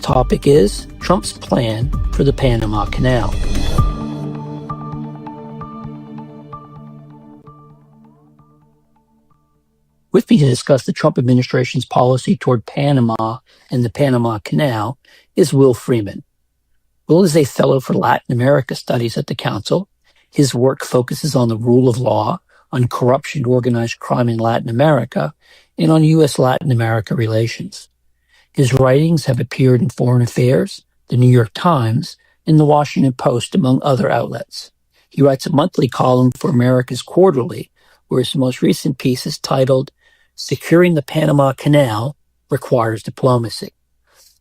topic is Trump's plan for the Panama Canal. With me to discuss the Trump administration's policy toward Panama and the Panama Canal is Will Freeman. Will is a fellow for Latin America Studies at the Council. His work focuses on the rule of law, on corruption and organized crime in Latin America, and on U.S.-Latin America relations. His writings have appeared in Foreign Affairs, the New York Times, and the Washington Post, among other outlets. He writes a monthly column for America's Quarterly, where his most recent piece is titled Securing the Panama Canal Requires Diplomacy.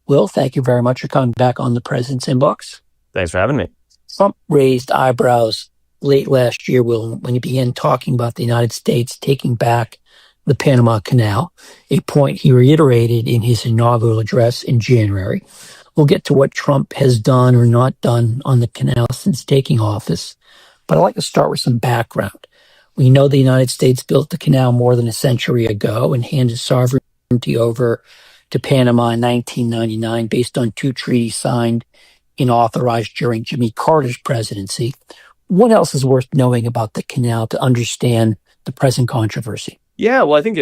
Will, thank you very much for coming back on the President's Inbox. Thanks for having me. Trump raised eyebrows late last year, Will, when he began talking about the United States taking back the Panama Canal, a point he reiterated in his inaugural address in January. We'll get to what Trump has done or not done on the canal since taking office, but I'd like to start with some background. We know the United States built the canal more than a century ago and handed sovereignty over to Panama in 1999 based on two treaties signed and authorized during Jimmy Carter's presidency. What else is worth knowing about the canal to understand the present controversy? Yeah, well, I think,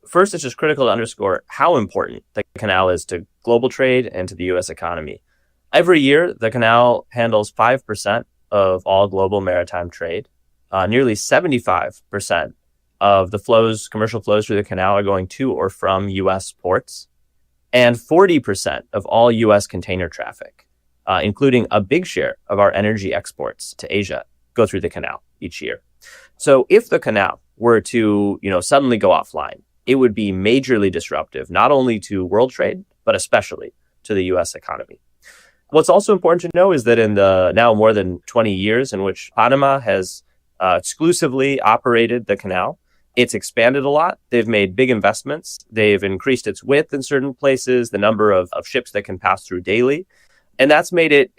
first it's just critical to underscore how important the canal is to global trade and to the U.S. economy. Every year, the canal handles 5% of all global maritime trade. Nearly 75% of the commercial flows through the canal are going to or from U.S. ports, and 40% of all U.S. container traffic, including a big share of our energy exports to Asia, go through the canal each year. So if the canal were to, suddenly go offline, it would be majorly disruptive, not only to world trade, but especially to the U.S. economy. What's also important to know is that in the now more than 20 years in which Panama has exclusively operated the canal, it's expanded a lot. They've made big investments. They've increased its width in certain places, the number of ships that can pass through daily. And that's made it,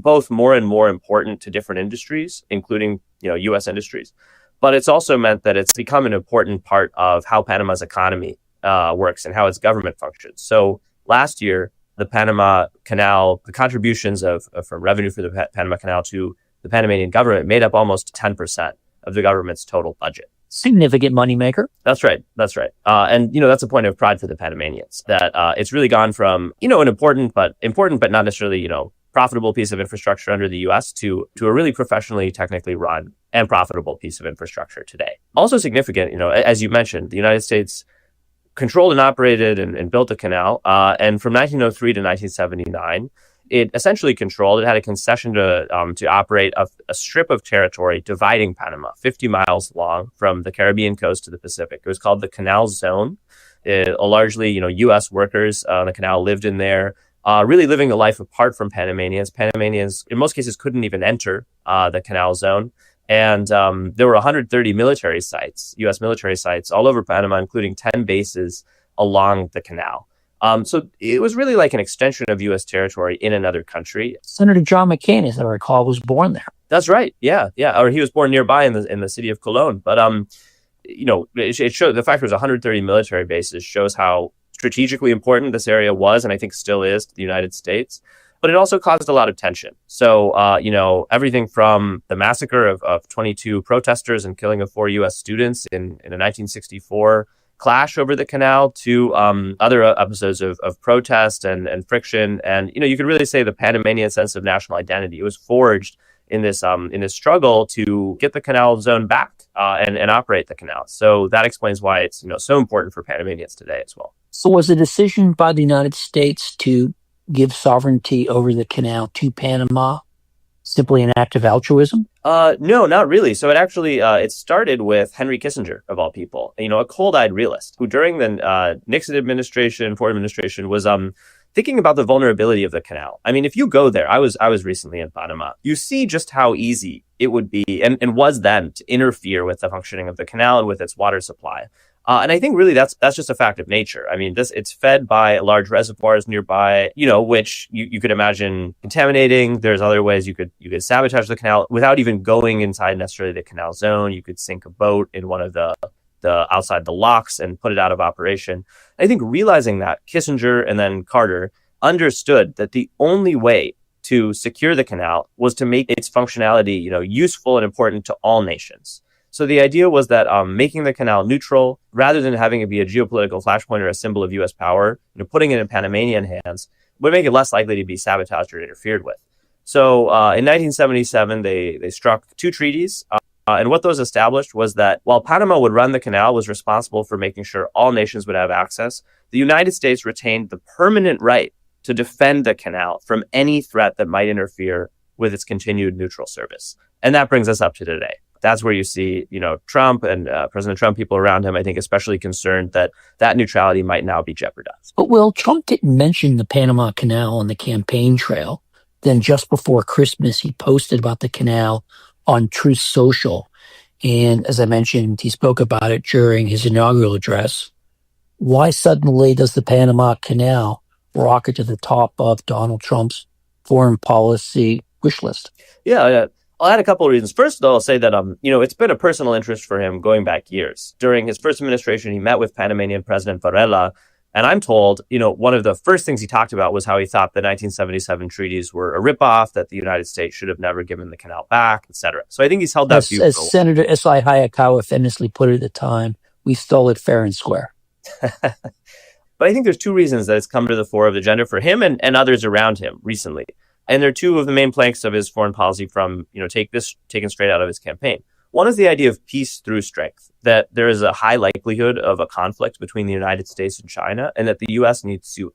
both more and more important to different industries, including, U.S. industries. But it's also meant that it's become an important part of how Panama's economy works and how its government functions. So last year, the Panama Canal, the contributions from revenue for the Panama Canal to the Panamanian government made up almost 10% of the government's total budget. Significant moneymaker. That's right. And, that's a point of pride for the Panamanians, that it's really gone from, an important but not necessarily, profitable piece of infrastructure under the U.S. to a really professionally, technically run and profitable piece of infrastructure today. Also significant, as you mentioned, the United States controlled and operated and built the canal. And from 1903 to 1979, it essentially controlled, it had a concession to operate a strip of territory dividing Panama, 50 miles long from the Caribbean coast to the Pacific. It was called the Canal Zone. Largely, U.S. workers on the canal lived in there, really living a life apart from Panamanians. Panamanians, in most cases, couldn't even enter the Canal Zone. And there were 130 military sites, U.S. military sites, all over Panama, including 10 bases along the canal. So it was really like an extension of U.S. territory in another country. Senator John McCain, as I recall, was born there. That's right. Yeah. Or he was born nearby in the city of Cologne. But it showed, the fact there was 130 military bases shows how strategically important this area was, and I think still is, to the United States. But it also caused a lot of tension. So everything from the massacre of 22 protesters and killing of 4 U.S. students in a 1964 clash over the canal to other episodes of protest and friction. And, you could really say the Panamanian sense of national identity, it was forged in this struggle to get the canal zone back and operate the canal. So that explains why it's, so important for Panamanians today as well. So was the decision by the United States to give sovereignty over the canal to Panama simply an act of altruism? No, not really. So it actually, it started with Henry Kissinger, of all people, a cold-eyed realist who during the Nixon administration, Ford administration, was thinking about the vulnerability of the canal. I mean, if you go there, I was recently in Panama, you see just how easy it would be and was then to interfere with the functioning of the canal and with its water supply. And I think really that's just a fact of nature. I mean, it's fed by large reservoirs nearby, which you could imagine contaminating. There's other ways you could sabotage the canal without even going inside necessarily the canal zone. You could sink a boat in one of the outside the locks and put it out of operation. I think realizing that, Kissinger and then Carter understood that the only way to secure the canal was to make its functionality, useful and important to all nations. So the idea was that making the canal neutral, rather than having it be a geopolitical flashpoint or a symbol of U.S. power, putting it in Panamanian hands would make it less likely to be sabotaged or interfered with. So in 1977, they struck two treaties. And what those established was that while Panama would run the canal, was responsible for making sure all nations would have access, the United States retained the permanent right to defend the canal from any threat that might interfere with its continued neutral service. And that brings us up to today. That's where you see, Trump and President Trump, people around him, I think, especially concerned that that neutrality might now be jeopardized. But, Will, Trump didn't mention the Panama Canal on the campaign trail. Then just before Christmas, he posted about the canal on Truth Social. And as I mentioned, he spoke about it during his inaugural address. Why suddenly does the Panama Canal rocket to the top of Donald Trump's foreign policy wish list? Yeah. I'll add a couple of reasons. First, though, I'll say that, it's been a personal interest for him going back years. During his first administration, he met with Panamanian President Varela. And I'm told, one of the first things he talked about was how he thought the 1977 treaties were a ripoff, that the United States should have never given the canal back, etc. So I think he's held that view. As Senator S.I. Hayakawa famously put it at the time, we stole it fair and square. But I think there's two reasons that it's come to the fore of the agenda for him and others around him recently. And they're two of the main planks of his foreign policy from, taken straight out of his campaign. One is the idea of peace through strength, that there is a high likelihood of a conflict between the United States and China, and that the U.S. needs to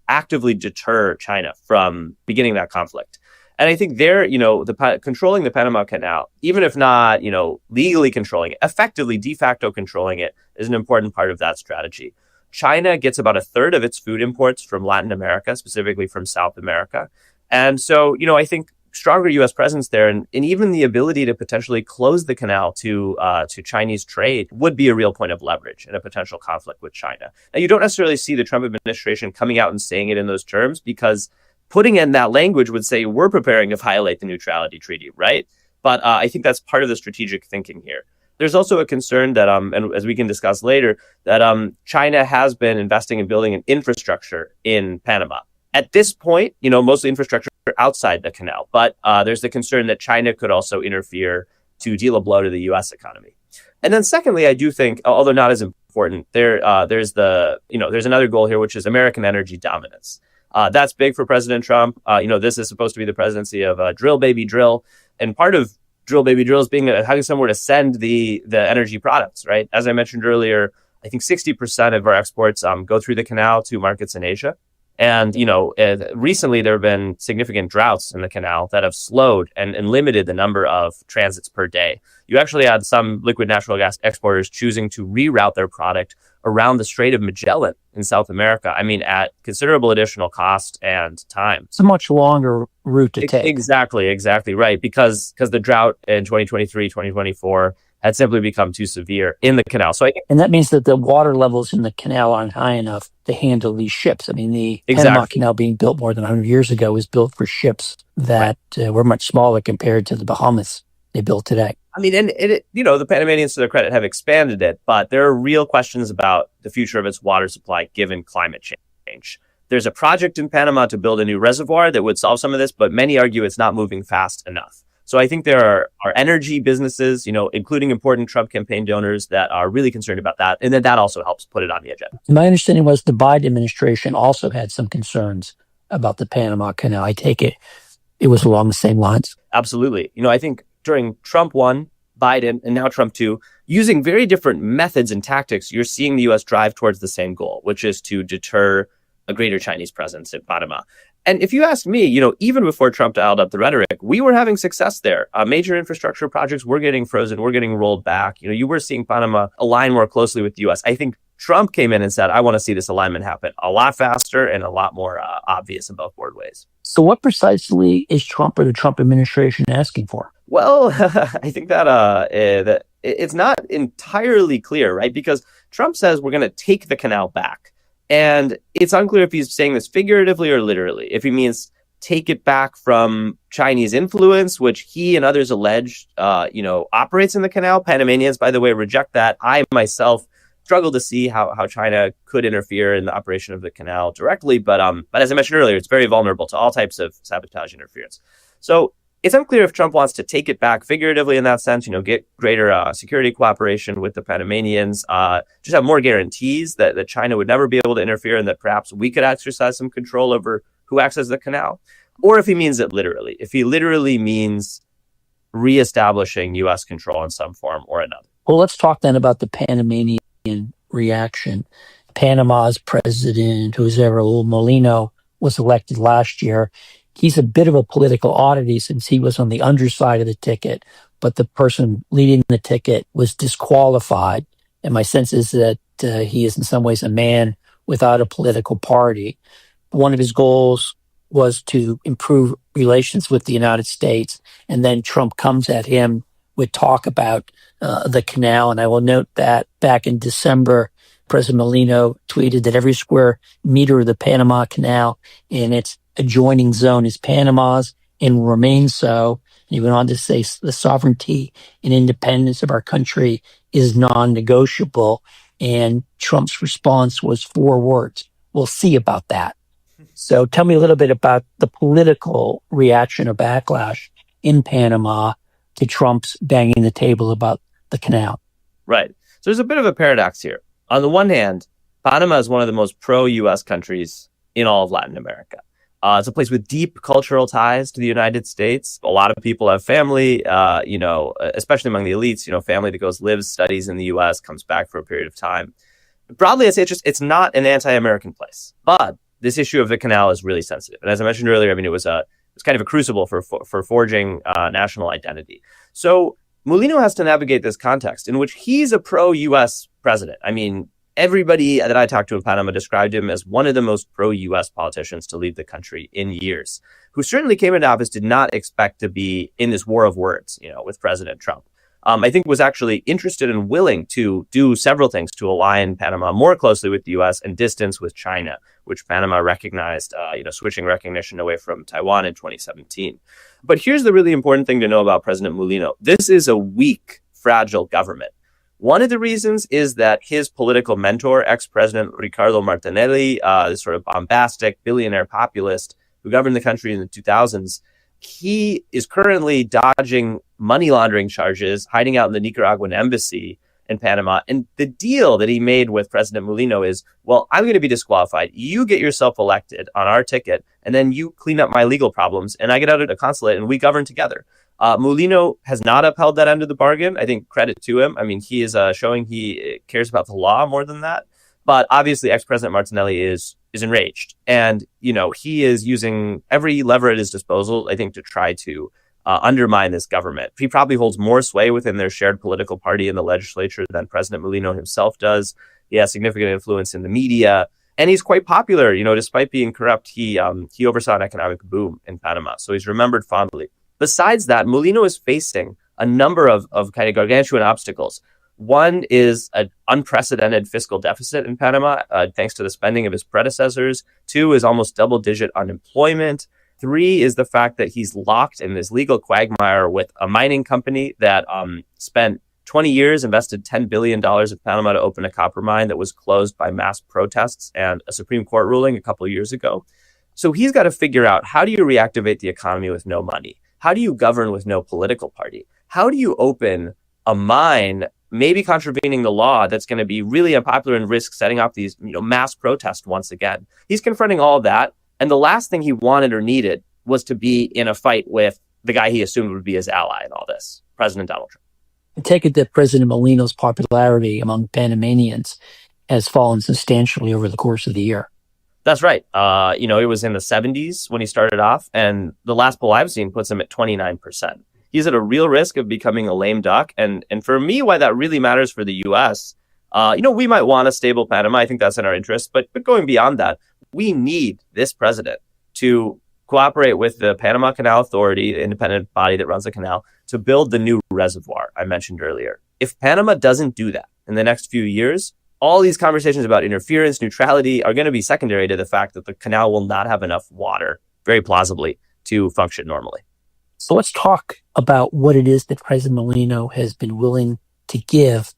actively deter China from beginning that conflict. And I think controlling the Panama Canal, even if not, legally controlling it, effectively de facto controlling it, is an important part of that strategy. China gets about a third of its food imports from Latin America, specifically from South America. And so, I think stronger U.S. presence there and even the ability to potentially close the canal to Chinese trade would be a real point of leverage in a potential conflict with China. Now, you don't necessarily see the Trump administration coming out and saying it in those terms, because putting in that language would say we're preparing to violate the neutrality treaty, right? But I think that's part of the strategic thinking here. There's also a concern that, and as we can discuss later, that China has been investing in building an infrastructure in Panama. At this point, mostly infrastructure outside the canal, but there's the concern that China could also interfere to deal a blow to the U.S. economy. And then secondly, I do think, although not as important, there's another goal here, which is American energy dominance. That's big for President Trump. This is supposed to be the presidency of drill, baby, drill. And part of drill, baby, drill is being having somewhere to send the energy products, right? As I mentioned earlier, I think 60% of our exports go through the canal to markets in Asia. And, recently there have been significant droughts in the canal that have slowed and limited the number of transits per day. You actually had some liquid natural gas exporters choosing to reroute their product around the Strait of Magellan in South America. I mean, at considerable additional cost and time. It's a much longer route to take. Exactly right. Because the drought in 2023, 2024 had simply become too severe in the canal. And that means that the water levels in the canal aren't high enough to handle these ships. I mean, the Panama Canal being built more than 100 years ago was built for ships that were much smaller compared to the Bahamas they built today. I mean, and the Panamanians, to their credit, have expanded it, but there are real questions about the future of its water supply given climate change. There's a project in Panama to build a new reservoir that would solve some of this, but many argue it's not moving fast enough. So I think there are energy businesses, including important Trump campaign donors, that are really concerned about that. And then that also helps put it on the agenda. My understanding was the Biden administration also had some concerns about the Panama Canal. I take it was along the same lines. Absolutely. I think during Trump 1, Biden, and now Trump 2, using very different methods and tactics, you're seeing the U.S. drive towards the same goal, which is to deter a greater Chinese presence in Panama. And if you ask me, even before Trump dialed up the rhetoric, we were having success there. Major infrastructure projects were getting frozen, were getting rolled back. You were seeing Panama align more closely with the U.S. I think Trump came in and said, I want to see this alignment happen a lot faster and a lot more obvious in both board ways. So what precisely is Trump or the Trump administration asking for? Well, I think that it's not entirely clear, right? Because Trump says we're going to take the canal back. And it's unclear if he's saying this figuratively or literally. If he means take it back from Chinese influence, which he and others allege, operates in the canal. Panamanians, by the way, reject that. I myself struggle to see how China could interfere in the operation of the canal directly. But as I mentioned earlier, it's very vulnerable to all types of sabotage interference. So it's unclear if Trump wants to take it back figuratively in that sense, get greater security cooperation with the Panamanians, just have more guarantees that China would never be able to interfere and that perhaps we could exercise some control over who accesses the canal. Or if he means it literally, if he literally means reestablishing U.S. control in some form or another. Well, let's talk then about the Panamanian reaction. Panama's president, Jose Raul Molino, was elected last year. He's a bit of a political oddity since he was on the underside of the ticket, but the person leading the ticket was disqualified. And my sense is that he is in some ways a man without a political party. One of his goals was to improve relations with the United States. And then Trump comes at him with talk about the canal. And I will note that back in December, President Molino tweeted that every square meter of the Panama Canal and its adjoining zone is Panama's and remains so. And he went on to say the sovereignty and independence of our country is non-negotiable. And Trump's response was 4 words. We'll see about that. So tell me a little bit about the political reaction or backlash in Panama to Trump's banging the table about the canal. Right. So there's a bit of a paradox here. On the one hand, Panama is one of the most pro-U.S. countries in all of Latin America. It's a place with deep cultural ties to the United States. A lot of people have family, especially among the elites, family that goes, lives, studies in the U.S., comes back for a period of time. Broadly, I'd say it's not an anti-American place. But this issue of the canal is really sensitive. And as I mentioned earlier, it was kind of a crucible for forging national identity. So Molino has to navigate this context in which he's a pro-U.S. president. Everybody that I talked to in Panama described him as one of the most pro-U.S. politicians to lead the country in years, who certainly came into office, did not expect to be in this war of words, with President Trump. I think was actually interested and willing to do several things to align Panama more closely with the U.S. and distance with China, which Panama recognized, switching recognition away from Taiwan in 2017. But here's the really important thing to know about President Molino. This is a weak, fragile government. One of the reasons is that his political mentor, ex-president Ricardo Martinelli, this sort of bombastic billionaire populist who governed the country in the 2000s, he is currently dodging money laundering charges, hiding out in the Nicaraguan embassy in Panama. And the deal that he made with President Molino is, well, I'm going to be disqualified. You get yourself elected on our ticket, and then you clean up my legal problems, and I get out of the consulate, and we govern together. Molino has not upheld that end of the bargain. I think credit to him. He is showing he cares about the law more than that. But obviously, ex-President Martinelli is enraged. And, he is using every lever at his disposal, I think, to try to undermine this government. He probably holds more sway within their shared political party in the legislature than President Molino himself does. He has significant influence in the media. And he's quite popular. Despite being corrupt, he oversaw an economic boom in Panama. So he's remembered fondly. Besides that, Molino is facing a number of kind of gargantuan obstacles. One is an unprecedented fiscal deficit in Panama, thanks to the spending of his predecessors. 2 is almost double-digit unemployment. 3 is the fact that he's locked in this legal quagmire with a mining company that spent 20 years, invested $10 billion in Panama to open a copper mine that was closed by mass protests and a Supreme Court ruling a couple of years ago. So he's got to figure out, how do you reactivate the economy with no money? How do you govern with no political party? How do you open a mine, maybe contravening the law, that's going to be really unpopular and risk setting off these mass protests once again? He's confronting all of that. And the last thing he wanted or needed was to be in a fight with the guy he assumed would be his ally in all this, President Donald Trump. I take it that President Molino's popularity among Panamanians has fallen substantially over the course of the year. That's right. It was in the 70s when he started off, and the last poll I've seen puts him at 29%. He's at a real risk of becoming a lame duck. And for me, why that really matters for the U.S., we might want a stable Panama. I think that's in our interest. But going beyond that, we need this president to cooperate with the Panama Canal Authority, the independent body that runs the canal, to build the new reservoir I mentioned earlier. If Panama doesn't do that in the next few years, all these conversations about interference, neutrality are going to be secondary to the fact that the canal will not have enough water, very plausibly, to function normally. So let's talk about what it is that President Molino has been willing to give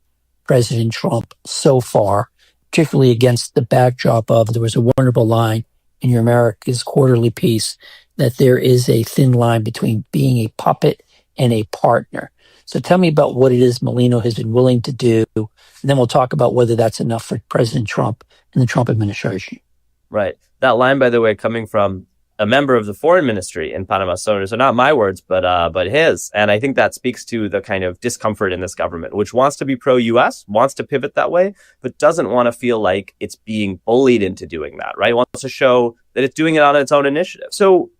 President Trump so far, particularly against the backdrop of there was a wonderful line in your America's Quarterly piece that there is a thin line between being a puppet and a partner. So tell me about what it is Molino has been willing to do, and then we'll talk about whether that's enough for President Trump and the Trump administration. Right. That line, by the way, coming from a member of the foreign ministry in Panama. So not my words, but his. And I think that speaks to the kind of discomfort in this government, which wants to be pro-US, wants to pivot that way, but doesn't want to feel like it's being bullied into doing that, right? It wants to show that it's doing it on its own initiative. So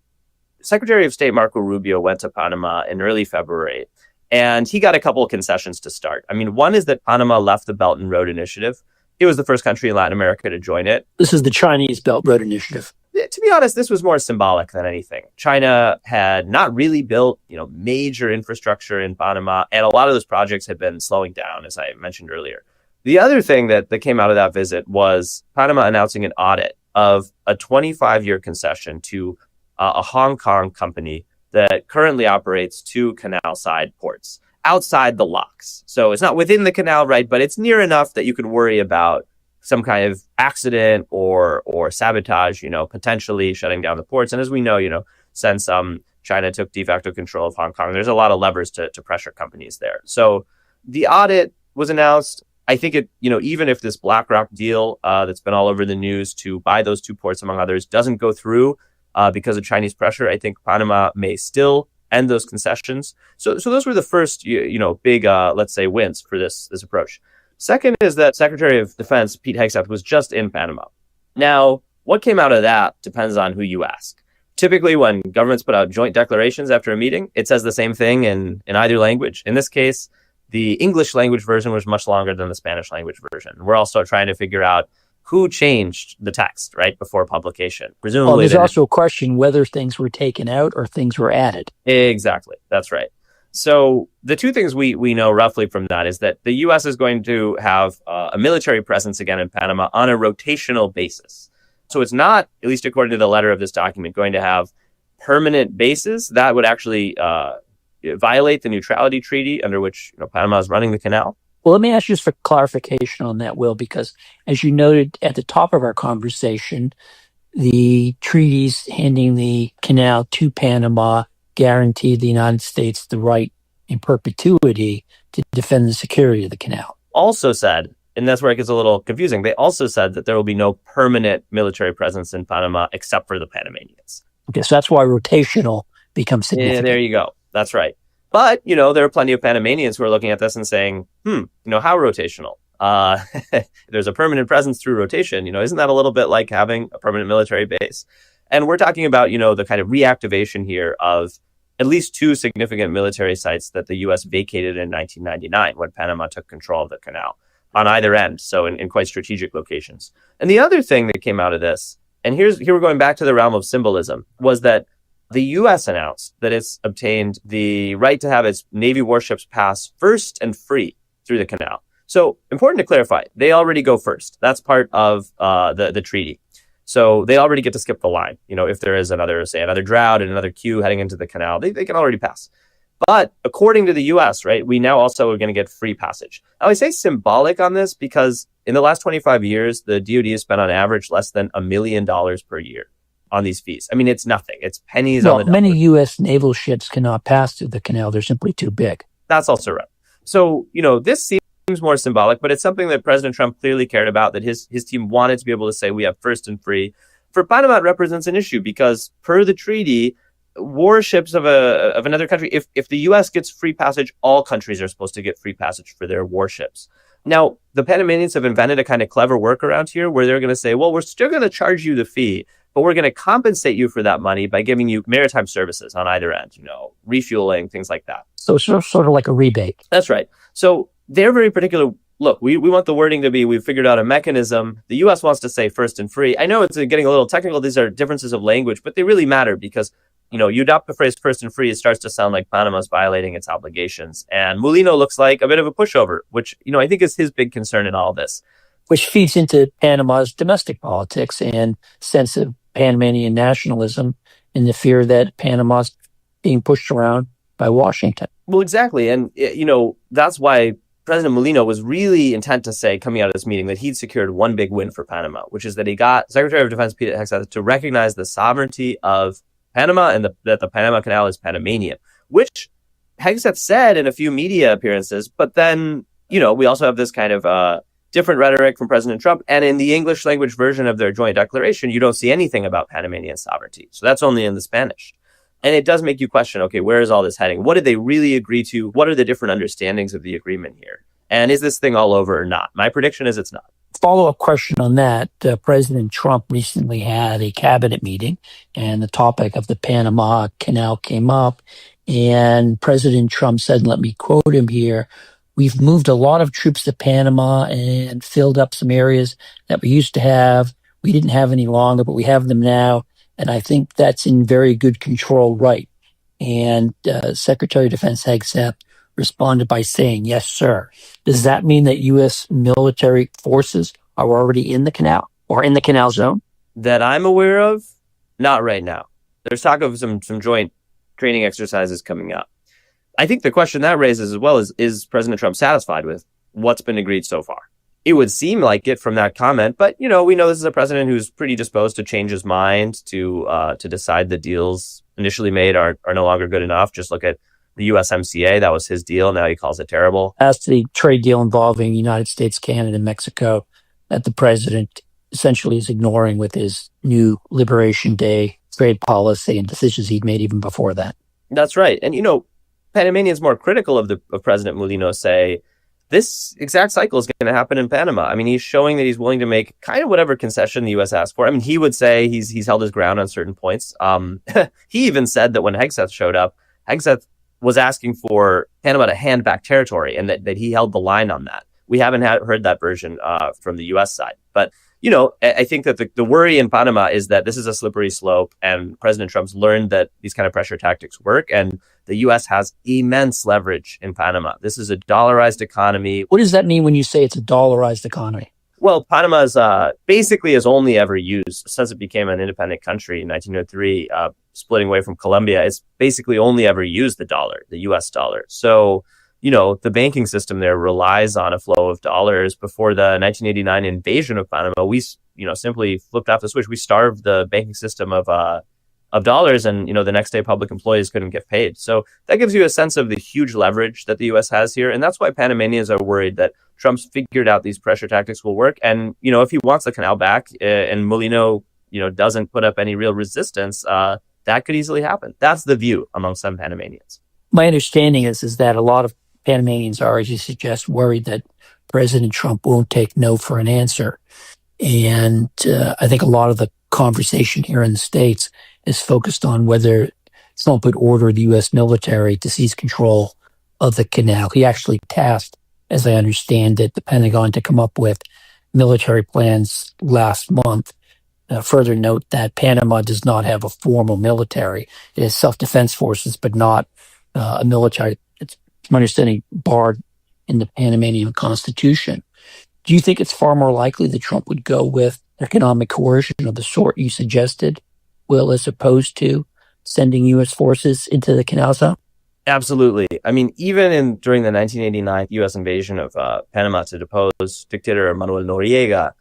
Secretary of State Marco Rubio went to Panama in early February, and he got a couple of concessions to start. I mean, one is that Panama left the Belt and Road Initiative. It was the first country in Latin America to join it. This is the Chinese Belt Road Initiative. To be honest, this was more symbolic than anything. China had not really built, major infrastructure in Panama, and a lot of those projects had been slowing down, as I mentioned earlier. The other thing that came out of that visit was Panama announcing an audit of a 25-year concession to a Hong Kong company that currently operates 2 canal-side ports outside the locks. So it's not within the canal, right? But it's near enough that you could worry about some kind of accident or sabotage, potentially shutting down the ports. And as we know, since China took de facto control of Hong Kong, there's a lot of levers to pressure companies there. So the audit was announced. I think it, even if this BlackRock deal that's been all over the news to buy those 2 ports, among others, doesn't go through because of Chinese pressure, I think Panama may still end those concessions. So those were the first, big, let's say, wins for this approach. Second is that Secretary of Defense Pete Hegseth was just in Panama. Now, what came out of that depends on who you ask. Typically, when governments put out joint declarations after a meeting, it says the same thing in either language. In this case, the English language version was much longer than the Spanish language version. We're also trying to figure out who changed the text, right, before publication. Presumably, there's also a question whether things were taken out or things were added. Exactly. That's right. So the 2 things we know roughly from that is that the U.S. is going to have a military presence again in Panama on a rotational basis. So it's not, at least according to the letter of this document, going to have permanent bases. That would actually violate the neutrality treaty under which Panama is running the canal. Well, let me ask you just for clarification on that, Will, because as you noted at the top of our conversation, the treaties handing the canal to Panama guaranteed the United States the right in perpetuity to defend the security of the canal. Also said, and that's where it gets a little confusing, they also said that there will be no permanent military presence in Panama except for the Panamanians. Okay, so that's why rotational becomes significant. Yeah, there you go. That's right. But, there are plenty of Panamanians who are looking at this and saying, how rotational? There's a permanent presence through rotation. Isn't that a little bit like having a permanent military base? And we're talking about, the kind of reactivation here of at least 2 significant military sites that the U.S. vacated in 1999 when Panama took control of the canal on either end. So in quite strategic locations. And the other thing that came out of this, and here we're going back to the realm of symbolism, was that the U.S. announced that it's obtained the right to have its Navy warships pass first and free through the canal. So important to clarify, they already go first. That's part of the treaty. So they already get to skip the line. If there is another drought and another queue heading into the canal, they can already pass. But according to the U.S., right, we now also are going to get free passage. Now, I say symbolic on this because in the last 25 years, the DoD has spent on average less than $1 million per year on these fees. I mean, it's nothing. It's pennies on the dollar. Many U.S. naval ships cannot pass through the canal. They're simply too big. That's also right. So, this seems more symbolic, but it's something that President Trump clearly cared about, that his team wanted to be able to say we have first and free. For Panama, it represents an issue because per the treaty, warships of another country, if the U.S. gets free passage, all countries are supposed to get free passage for their warships. Now, the Panamanians have invented a kind of clever workaround here where they're going to say, well, we're still going to charge you the fee, but we're going to compensate you for that money by giving you maritime services on either end, refueling, things like that. So it's sort of like a rebate. That's right. So they're very particular. Look, we want the wording to be, we've figured out a mechanism. The U.S. wants to say first and free. I know it's getting a little technical. These are differences of language, but they really matter because, you adopt the phrase first and free, it starts to sound like Panama's violating its obligations. And Molino looks like a bit of a pushover, which, I think is his big concern in all this. Which feeds into Panama's domestic politics and sense of Panamanian nationalism and the fear that Panama's being pushed around by Washington. Well, exactly. And, that's why President Molino was really intent to say, coming out of this meeting, that he'd secured one big win for Panama, which is that he got Secretary of Defense Pete Hegseth to recognize the sovereignty of Panama and that the Panama Canal is Panamanian, which Hegseth said in a few media appearances. But then, we also have this kind of different rhetoric from President Trump. And in the English language version of their joint declaration, you don't see anything about Panamanian sovereignty. So that's only in the Spanish. And it does make you question, okay, where is all this heading? What did they really agree to? What are the different understandings of the agreement here? And is this thing all over or not? My prediction is it's not. Follow-up question on that. President Trump recently had a cabinet meeting, and the topic of the Panama Canal came up. And President Trump said, let me quote him here, "We've moved a lot of troops to Panama and filled up some areas that we used to have. We didn't have any longer, but we have them now. And I think that's in very good control, right?" And Secretary of Defense Hegseth responded by saying, "Yes, sir." Does that mean that U.S. military forces are already in the canal or in the canal zone? That I'm aware of, not right now. There's talk of some joint training exercises coming up. I think the question that raises as well is President Trump satisfied with what's been agreed so far? It would seem like it from that comment, but we know this is a president who's pretty disposed to change his mind, to decide the deals initially made are no longer good enough. Just look at the USMCA. That was his deal. Now he calls it terrible. As to the trade deal involving the United States, Canada, and Mexico, that the president essentially is ignoring with his new Liberation Day trade policy and decisions he'd made even before that. That's right. And, Panamanians more critical of President Molino say, this exact cycle is going to happen in Panama. I mean, he's showing that he's willing to make kind of whatever concession the U.S. asks for. I mean, he would say he's held his ground on certain points. He even said that when Hegseth showed up, Hegseth was asking for Panama to hand back territory, and that he held the line on that. We haven't heard that version from the U.S. side. But, I think that the worry in Panama is that this is a slippery slope, and President Trump's learned that these kind of pressure tactics work, and the U.S. has immense leverage in Panama. This is a dollarized economy. What does that mean when you say it's a dollarized economy? Well, Panama's basically has only ever used, since it became an independent country in 1903, splitting away from Colombia, it's basically only ever used the dollar, the U.S. dollar. So, the banking system there relies on a flow of dollars. Before the 1989 invasion of Panama, we, simply flipped off the switch. We starved the banking system of dollars, and, the next day public employees couldn't get paid. So that gives you a sense of the huge leverage that the U.S. has here. And that's why Panamanians are worried that Trump's figured out these pressure tactics will work. And, if he wants the canal back and Molino, doesn't put up any real resistance, that could easily happen. That's the view among some Panamanians. My understanding is that a lot of Panamanians are, as you suggest, worried that President Trump won't take no for an answer. And I think a lot of the conversation here in the States is focused on whether Trump would order the U.S. military to seize control of the canal. He actually tasked, as I understand it, the Pentagon to come up with military plans last month. Further note that Panama does not have a formal military. It has self-defense forces, but not a military. It's, my understanding, barred in the Panamanian Constitution. Do you think it's far more likely that Trump would go with economic coercion of the sort you suggested, Will, as opposed to sending U.S. forces into the canal zone? Absolutely. I mean, even during the 1989 U.S. invasion of Panama to depose dictator Manuel Noriega,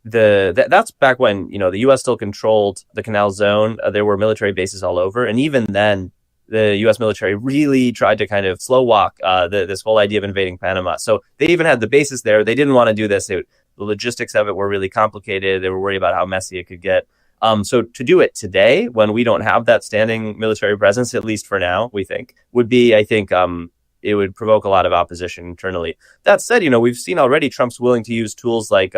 that's back when, the U.S. still controlled the canal zone. There were military bases all over. And even then, the U.S. military really tried to kind of slow walk this whole idea of invading Panama. So they even had the bases there. They didn't want to do this. The logistics of it were really complicated. They were worried about how messy it could get. So to do it today, when we don't have that standing military presence, at least for now, we think, would be, I think, it would provoke a lot of opposition internally. That said, we've seen already Trump's willing to use tools like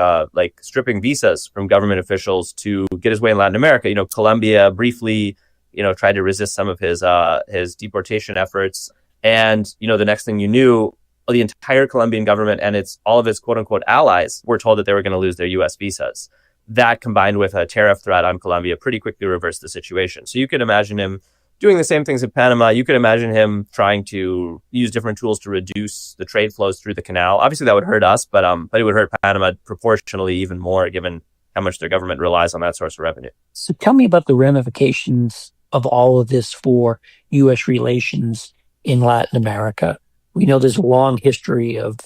stripping visas from government officials to get his way in Latin America. Colombia briefly, tried to resist some of his deportation efforts. And, the next thing you knew, the entire Colombian government and all of its quote unquote allies were told that they were going to lose their U.S. visas. That combined with a tariff threat on Colombia pretty quickly reversed the situation. So you could imagine him doing the same things in Panama. You could imagine him trying to use different tools to reduce the trade flows through the canal. Obviously, that would hurt us, but it would hurt Panama proportionally even more, given how much their government relies on that source of revenue. So tell me about the ramifications of all of this for U.S. relations in Latin America. We know there's a long history of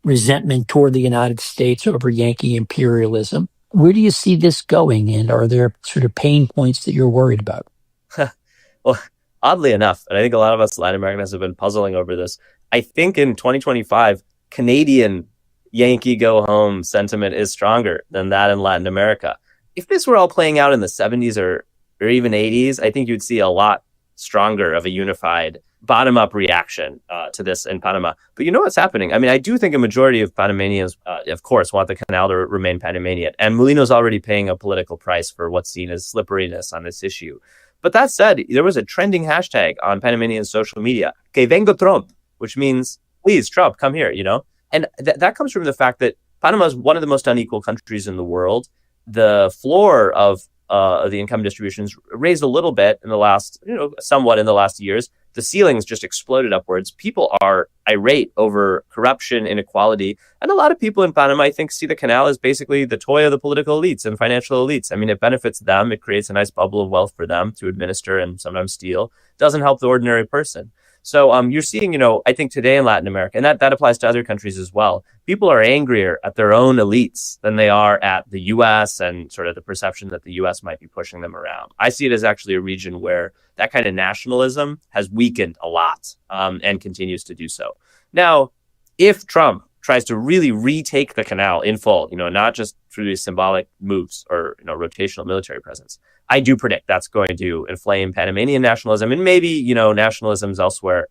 resentment toward the United States over Yankee imperialism. Where do you see this going, and are there sort of pain points that you're worried about? Well, oddly enough, and I think a lot of us Latin Americans have been puzzling over this, I think in 2025, Canadian Yankee go home sentiment is stronger than that in Latin America. If this were all playing out in the 70s or even 80s, I think you'd see a lot stronger of a unified bottom-up reaction to this in Panama. But you know what's happening? I mean, I do think a majority of Panamanians, of course, want the canal to remain Panamanian. And Molino's already paying a political price for what's seen as slipperiness on this issue. But that said, there was a trending hashtag on Panamanian social media, que vengo Trump, which means, please, Trump, come here, you know? And that comes from the fact that Panama is one of the most unequal countries in the world. The floor of the income distributions raised a little bit in the last, somewhat in the last years. The ceilings just exploded upwards. People are irate over corruption, inequality. And a lot of people in Panama, I think, see the canal as basically the toy of the political elites and financial elites. I mean, it benefits them. It creates a nice bubble of wealth for them to administer and sometimes steal. It doesn't help the ordinary person. So you're seeing, I think today in Latin America, and that applies to other countries as well, people are angrier at their own elites than they are at the U.S. and sort of the perception that the U.S. might be pushing them around. I see it as actually a region where that kind of nationalism has weakened a lot and continues to do so. Now, if Trump tries to really retake the canal in full, not just through these symbolic moves or, rotational military presence, I do predict that's going to inflame Panamanian nationalism and maybe, nationalisms elsewhere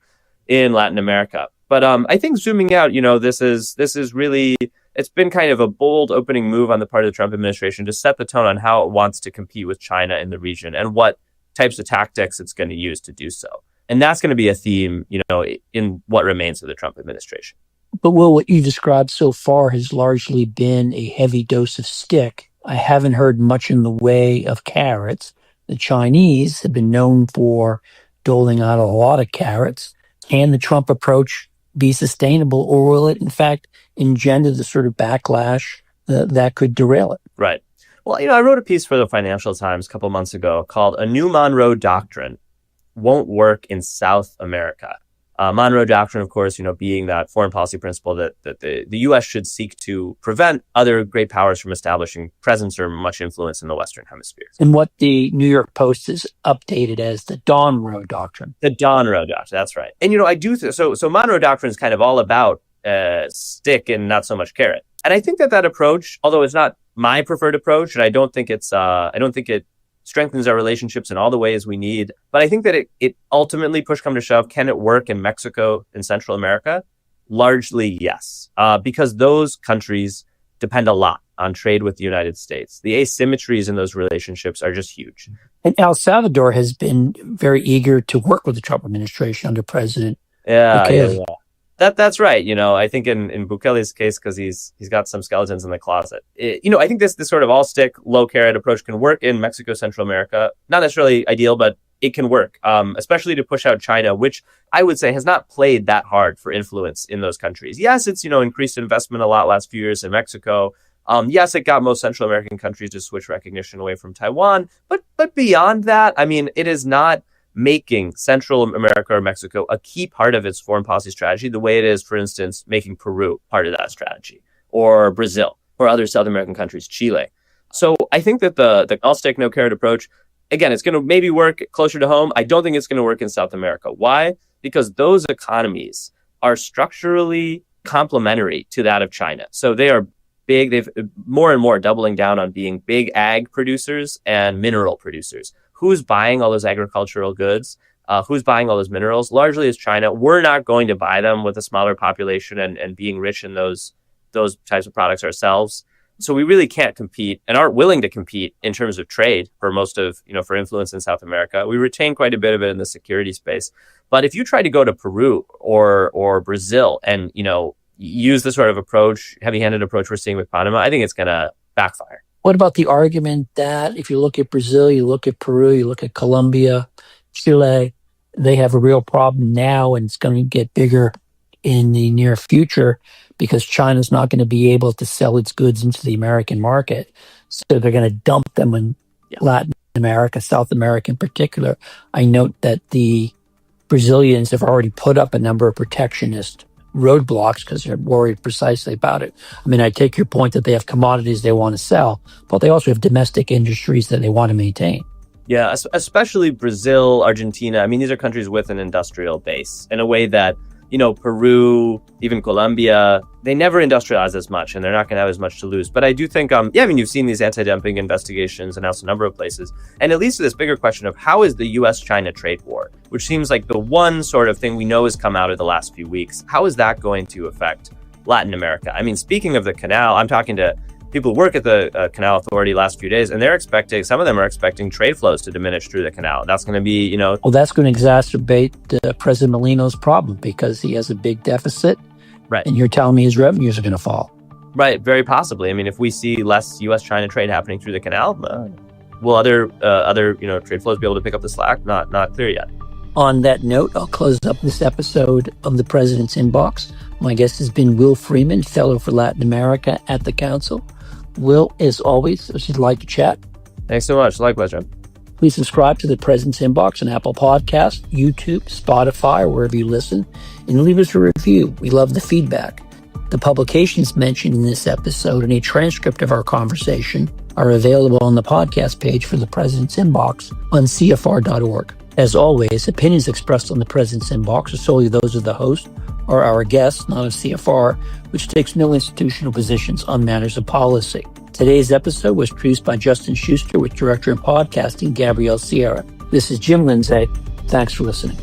in Latin America. But I think zooming out, this is really, it's been kind of a bold opening move on the part of the Trump administration to set the tone on how it wants to compete with China in the region and what types of tactics it's going to use to do so. And that's going to be a theme, in what remains of the Trump administration. But Will, what you described so far has largely been a heavy dose of stick. I haven't heard much in the way of carrots. The Chinese have been known for doling out a lot of carrots. Can the Trump approach be sustainable, or will it, in fact, engender the sort of backlash that could derail it? Right. Well, I wrote a piece for the Financial Times a couple months ago called A New Monroe Doctrine Won't Work in South America. Monroe Doctrine, of course, being that foreign policy principle that the U.S. should seek to prevent other great powers from establishing presence or much influence in the Western Hemisphere. And what the New York Post has updated as the Monroe Doctrine. The Monroe Doctrine, that's right. And, I do, so Monroe Doctrine is kind of all about stick and not so much carrot. And I think that approach, although it's not my preferred approach, and I don't think it strengthens our relationships in all the ways we need. But I think that it ultimately, push come to shove, can it work in Mexico and Central America? Largely, yes. Because those countries depend a lot on trade with the United States. The asymmetries in those relationships are just huge. And El Salvador has been very eager to work with the Trump administration under President Bukele. Yeah. That's right. I think in Bukele's case, because he's got some skeletons in the closet. I think this sort of all stick, low carrot approach can work in Mexico, Central America. Not necessarily ideal, but it can work, especially to push out China, which I would say has not played that hard for influence in those countries. Yes, it's, increased investment a lot last few years in Mexico. Yes, it got most Central American countries to switch recognition away from Taiwan. But beyond that, I mean, it is not making Central America or Mexico a key part of its foreign policy strategy, the way it is, for instance, making Peru part of that strategy, or Brazil, or other South American countries, Chile. So I think that the all stick, no carrot approach, again, it's going to maybe work closer to home. I don't think it's going to work in South America. Why? Because those economies are structurally complementary to that of China. So they are big. They've more and more doubling down on being big ag producers and mineral producers. Who's buying all those agricultural goods? Who's buying all those minerals? Largely is China. We're not going to buy them with a smaller population and being rich in those types of products ourselves. So we really can't compete and aren't willing to compete in terms of trade for most of, for influence in South America. We retain quite a bit of it in the security space. But if you try to go to Peru or Brazil and, use the sort of approach, heavy-handed approach we're seeing with Panama, I think it's going to backfire. What about the argument that if you look at Brazil, you look at Peru, you look at Colombia, Chile, they have a real problem now and it's going to get bigger in the near future because China's not going to be able to sell its goods into the American market. So they're going to dump them in Latin America, South America in particular. I note that the Brazilians have already put up a number of protectionist roadblocks because they're worried precisely about it. I mean, I take your point that they have commodities they want to sell, but they also have domestic industries that they want to maintain. Yeah, especially Brazil, Argentina. I mean, these are countries with an industrial base in a way that, Peru, even Colombia, they never industrialize as much and they're not going to have as much to lose. But I do think, you've seen these anti-dumping investigations announced a number of places. And it leads to this bigger question of how is the US-China trade war, which seems like the one sort of thing we know has come out of the last few weeks. How is that going to affect Latin America? I mean, speaking of the canal, I'm talking to people who work at the Canal Authority last few days, and some of them are expecting trade flows to diminish through the canal. That's going to be, Well, that's going to exacerbate President Molino's problem because he has a big deficit. Right. And you're telling me his revenues are going to fall. Right, very possibly. I mean, if we see less U.S.-China trade happening through the canal, will other trade flows be able to pick up the slack? Not clear yet. On that note, I'll close up this episode of the President's Inbox. My guest has been Will Freeman, Fellow for Latin America at the Council. Will, as always, if you'd like to chat. Thanks so much. Likewise, John. Please subscribe to the President's Inbox on Apple Podcasts, YouTube, Spotify, or wherever you listen, and leave us a review. We love the feedback. The publications mentioned in this episode and a transcript of our conversation are available on the podcast page for the President's Inbox on CFR.org. As always, opinions expressed on the President's Inbox are solely those of the host or our guests, not of CFR, which takes no institutional positions on matters of policy. Today's episode was produced by Justin Schuster with director of podcasting Gabrielle Sierra. This is Jim Lindsay. Thanks for listening.